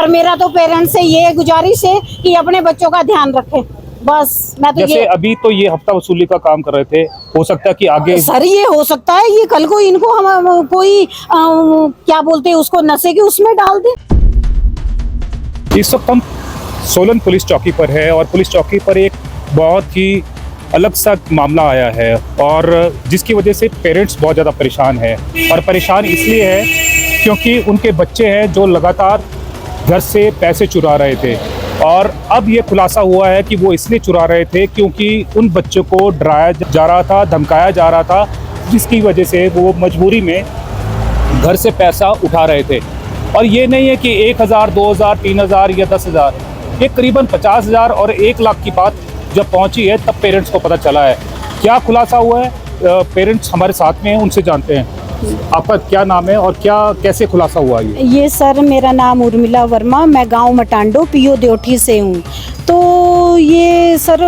और मेरा तो पेरेंट्स से ये गुजारिश है कि अपने बच्चों का ध्यान रखें, बस मैं तो जैसे अभी तो ये हफ्ता वसूली का काम कर रहे थे, हो सकता है कि आगे सर ये हो सकता है ये कल को इनको हम कोई क्या बोलते हैं उसको नशे के उसमें डाल दे। इस वक्त हम सोलन पुलिस चौकी पर है और पुलिस चौकी पर एक बहुत ही अलग सा मामला आया है और जिसकी वजह से पेरेंट्स बहुत ज़्यादा परेशान हैं। और परेशान इसलिए है क्योंकि उनके बच्चे हैं जो लगातार घर से पैसे चुरा रहे थे और अब ये खुलासा हुआ है कि वो इसलिए चुरा रहे थे क्योंकि उन बच्चों को डराया जा रहा था, धमकाया जा रहा था, जिसकी वजह से वो मजबूरी में घर से पैसा उठा रहे थे। और ये नहीं है कि 1000, 2000, 3000 या 10,000, ये करीबन 50,000 और 1 लाख की बात जब पहुंची है तब पेरेंट्स को पता चला है। क्या खुलासा हुआ है, पेरेंट्स हमारे साथ में हैं, उनसे जानते हैं। आपका क्या नाम है और क्या कैसे खुलासा हुआ ये सर मेरा नाम उर्मिला वर्मा, मैं गांव मटांडो पीओ देवठी से हूँ। तो ये सर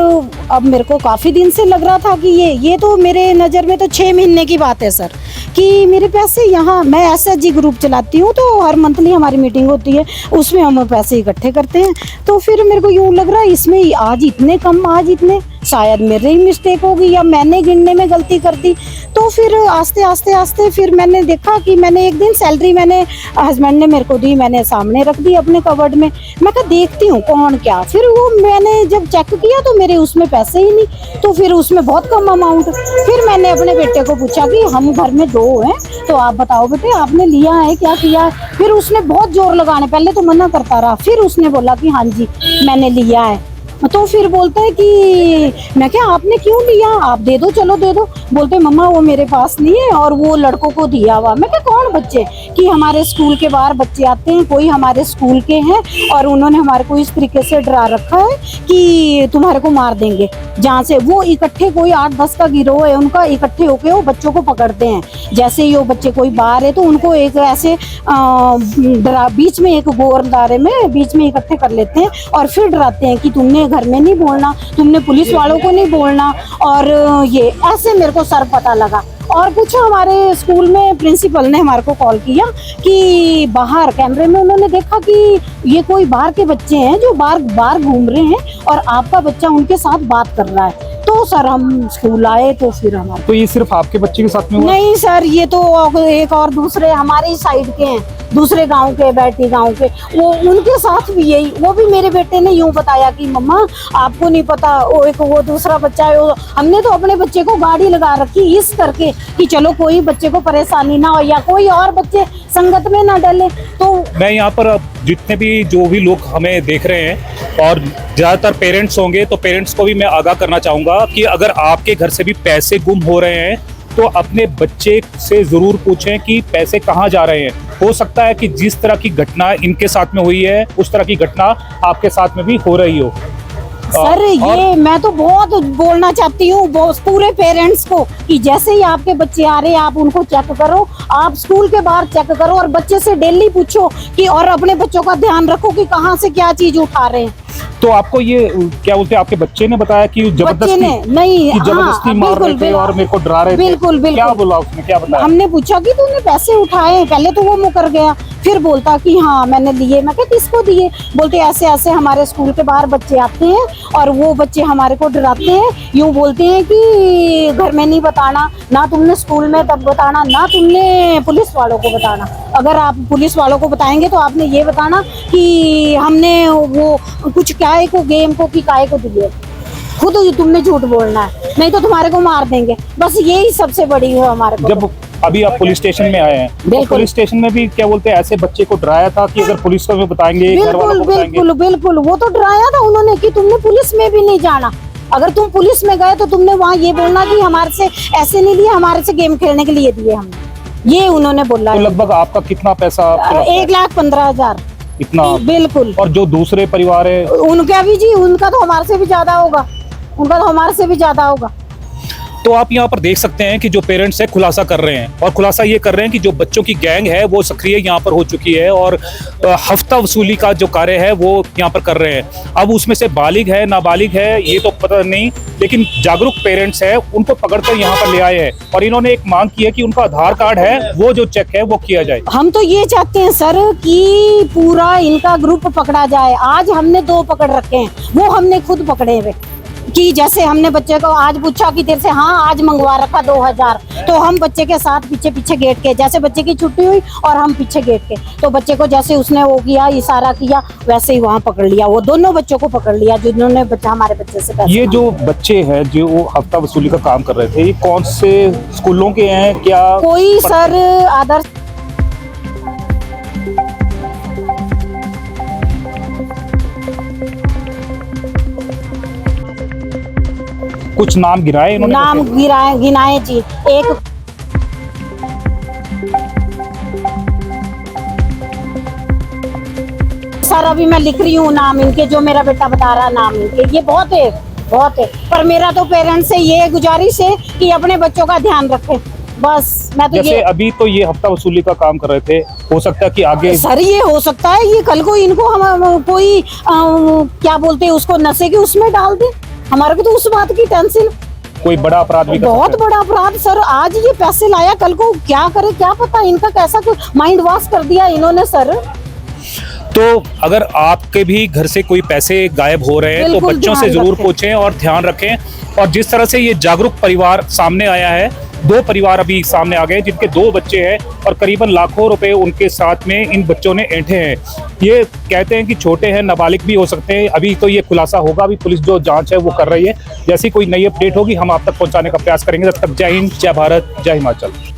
अब मेरे को काफ़ी दिन से लग रहा था कि ये तो मेरे नज़र में तो 6 महीने की बात है सर, कि मेरे पैसे यहाँ, मैं एसएचजी ग्रुप चलाती हूँ तो हर मंथली हमारी मीटिंग होती है, उसमें हम पैसे इकट्ठे करते हैं। तो फिर मेरे को यूँ लग रहा है इसमें आज इतने कम, आज इतने, शायद मेरे ही मिस्टेक होगी या मैंने गिनने में गलती कर दी। तो फिर आस्ते आस्ते आस्ते फिर मैंने देखा कि मैंने एक दिन सैलरी मैंने हस्बैंड ने मेरे को दी, मैंने सामने रख दी अपने कवर्ड में। मैं कहा देखती हूँ कौन क्या, फिर वो मैंने जब चेक किया तो मेरे उसमें पैसे ही नहीं, तो फिर उसमें बहुत कम अमाउंट। फिर मैंने अपने बेटे को पूछा कि हम घर में 2 हैं तो आप बताओ बेटे आपने लिया है क्या किया है। फिर उसने बहुत जोर लगाने, पहले तो मना करता रहा, फिर उसने बोला कि हाँ जी मैंने लिया है। तो फिर बोलते हैं कि मैं क्या आपने क्यों लिया, आप दे दो, चलो दे दो। बोलते मम्मा वो मेरे पास नहीं है और वो लड़कों को दिया हुआ। मैं क्या कौन बच्चे, कि हमारे स्कूल के बाहर बच्चे आते हैं, कोई हमारे स्कूल के हैं और उन्होंने हमारे को इस तरीके से डरा रखा है कि तुम्हारे को मार देंगे। जहाँ से वो इकट्ठे कोई 8-10 का गिरोह है उनका, इकट्ठे होके वो बच्चों को पकड़ते हैं। जैसे ही वो बच्चे कोई बाहर है तो उनको एक ऐसे बीच में एक गोरदारे में बीच में इकट्ठे कर लेते हैं और फिर डराते हैं कि तुमने घर में नहीं बोलना, तुमने पुलिस वालों को नहीं बोलना। और ये ऐसे मेरे को सर पता लगा। और कुछ हमारे स्कूल में प्रिंसिपल ने हमारे को कॉल किया कि बाहर कैमरे में उन्होंने देखा कि ये कोई बाहर के बच्चे हैं जो बाहर घूम रहे हैं और आपका बच्चा उनके साथ बात कर रहा है। तो सर हम स्कूल आए तो फिर हमारे, तो ये सिर्फ आपके बच्चे के साथ में हुआ? नहीं सर, ये तो एक और दूसरे हमारे ही साइड के हैं, दूसरे गांव के, बैठी गांव के, वो उनके साथ भी यही। वो भी मेरे बेटे ने यूं बताया कि मम्मा आपको नहीं पता, वो दूसरा बच्चा है, हमने तो अपने बच्चे को गाड़ी लगा रखी इस करके कि चलो कोई बच्चे को परेशानी ना हो या कोई और बच्चे संगत में ना डले। तो मैं यहाँ पर जितने भी जो भी लोग हमें देख रहे हैं और ज़्यादातर पेरेंट्स होंगे, तो पेरेंट्स को भी मैं आगाह करना चाहूँगा कि अगर आपके घर से भी पैसे गुम हो रहे हैं तो अपने बच्चे से ज़रूर पूछें कि पैसे कहाँ जा रहे हैं। हो सकता है कि जिस तरह की घटना इनके साथ में हुई है उस तरह की घटना आपके साथ में भी हो रही हो। सर ये मैं तो बहुत बोलना चाहती हूँ पूरे पेरेंट्स को कि जैसे ही आपके बच्चे आ रहे हैं आप उनको चेक करो, आप स्कूल के बाहर चेक करो और बच्चे से डेली पूछो कि, और अपने बच्चों का ध्यान रखो कि कहाँ से क्या चीज उठा रहे हैं। तो आपको ये क्या बोलते हैं, आपके बच्चे ने बताया कि जबरदस्ती मार रहे थे और मेरे को डरा रहे थे? बिल्कुल बिल्कुल। क्या बोला उसने, क्या बताया? हमने पूछा कि तूने पैसे उठाए, पहले तो वो मुकर गया, फिर बोलता कि हाँ मैंने लिए। मैं क्या किसको दिए? बोलते ऐसे ऐसे हमारे स्कूल के बाहर बच्चे आते हैं और वो बच्चे हमारे को डराते हैं, यूँ बोलते हैं कि घर में नहीं बताना, ना तुमने स्कूल में तब बताना, ना तुमने पुलिस वालों को बताना। अगर आप पुलिस वालों को बताएंगे तो आपने ये बताना कि हमने वो कुछ काय को गेम को कि काय को दिए, खुद तुमने झूठ बोलना है, नहीं तो तुम्हारे को मार देंगे। बस यही सबसे बड़ी है हमारे को। जब अभी आप पुलिस स्टेशन में आए हैं तो पुलिस स्टेशन में भी क्या बोलते हैं ऐसे बच्चे को डराया था कि अगर पुलिस को भी बताएंगे, घर वालों को बताएंगे? बिल्कुल बिल्कुल, वो तो डराया था उन्होंने कि तुमने पुलिस में भी नहीं जाना, अगर तुम पुलिस में गए तो तुमने वहाँ ये बोलना कि हमारे से ऐसे नहीं लिए, हमारे से गेम खेलने के लिए दिए हमने, ये उन्होंने बोला। तो लगभग आपका कितना पैसा? 1,15,000 इतना? बिल्कुल। और जो दूसरे परिवार है उनका भी जी, उनका तो हमारे से भी ज्यादा होगा, उनका तो हमारे से भी ज्यादा होगा। तो आप यहाँ पर देख सकते हैं कि जो पेरेंट्स है खुलासा कर रहे हैं, और खुलासा ये कर रहे हैं कि जो बच्चों की गैंग है वो सक्रिय यहाँ पर हो चुकी है और हफ्ता वसूली का जो कार्य है वो यहाँ पर कर रहे हैं। अब उसमें से बालिग है नाबालिग है ये तो पता नहीं, लेकिन जागरूक पेरेंट्स है उनको पकड़कर यहाँ पर ले आए हैं और इन्होंने एक मांग की है कि उनका आधार कार्ड है वो जो चेक है वो किया जाए। हम तो ये चाहते हैं सर कि पूरा इनका ग्रुप पकड़ा जाए। आज हमने 2 पकड़ रखे हैं, वो हमने खुद पकड़े हुए कि जैसे हमने बच्चे को आज पूछा कि तेरे से, हाँ आज मंगवा रखा 2000, तो हम बच्चे के साथ पीछे पीछे गेट के, जैसे बच्चे की छुट्टी हुई और हम पीछे गेट के, तो बच्चे को जैसे उसने वो किया इशारा किया वैसे ही वहाँ पकड़ लिया, वो दोनों बच्चों को पकड़ लिया जिन्होंने बच्चा हमारे बच्चे से पैसे ये जो बच्चे हैं जो हफ्ता वसूली का काम कर रहे थे, ये कौन से स्कूलों के हैं क्या? कोई सर आदर्श कुछ नाम गिराए इन्होंने? नाम गिनाए जी। एक सर अभी मैं लिख रही हूँ नाम इनके, जो मेरा बेटा बता रहा नाम इनके, ये बहुत है पर मेरा तो पेरेंट्स से ये गुजारिश है कि अपने बच्चों का ध्यान रखें बस। मैं तो जैसे अभी तो ये हफ्ता वसूली का काम कर रहे थे, हो सकता है कि आगे सर ये हो सकता है ये कल को इनको हम कोई क्या बोलते हैं उसको नशे के उसमें डाल दे, हमारे को तो उस बात की टेंशन। कोई बड़ा अपराध भी कर बहुत सकते हैं। बड़ा अपराध सर, आज ये पैसे लाया कल को क्या करे क्या पता, इनका कैसा माइंड वॉश कर दिया इन्होंने सर। तो अगर आपके भी घर से कोई पैसे गायब हो रहे हैं तो बिल्कुल बच्चों से ध्यान जरूर रखें। पूछें और ध्यान रखें। और जिस तरह से ये जागरूक परिवार सामने आया है, 2 परिवार अभी सामने आ गए जिनके 2 बच्चे हैं और करीबन लाखों रुपए उनके साथ में इन बच्चों ने ऐंठे हैं। ये कहते हैं कि छोटे हैं, नाबालिग भी हो सकते हैं, अभी तो ये खुलासा होगा, अभी पुलिस जो जांच है वो कर रही है। जैसी कोई नई अपडेट होगी हम आप तक पहुंचाने का प्रयास करेंगे। तब तक जय हिंद, जय भारत, जय हिमाचल।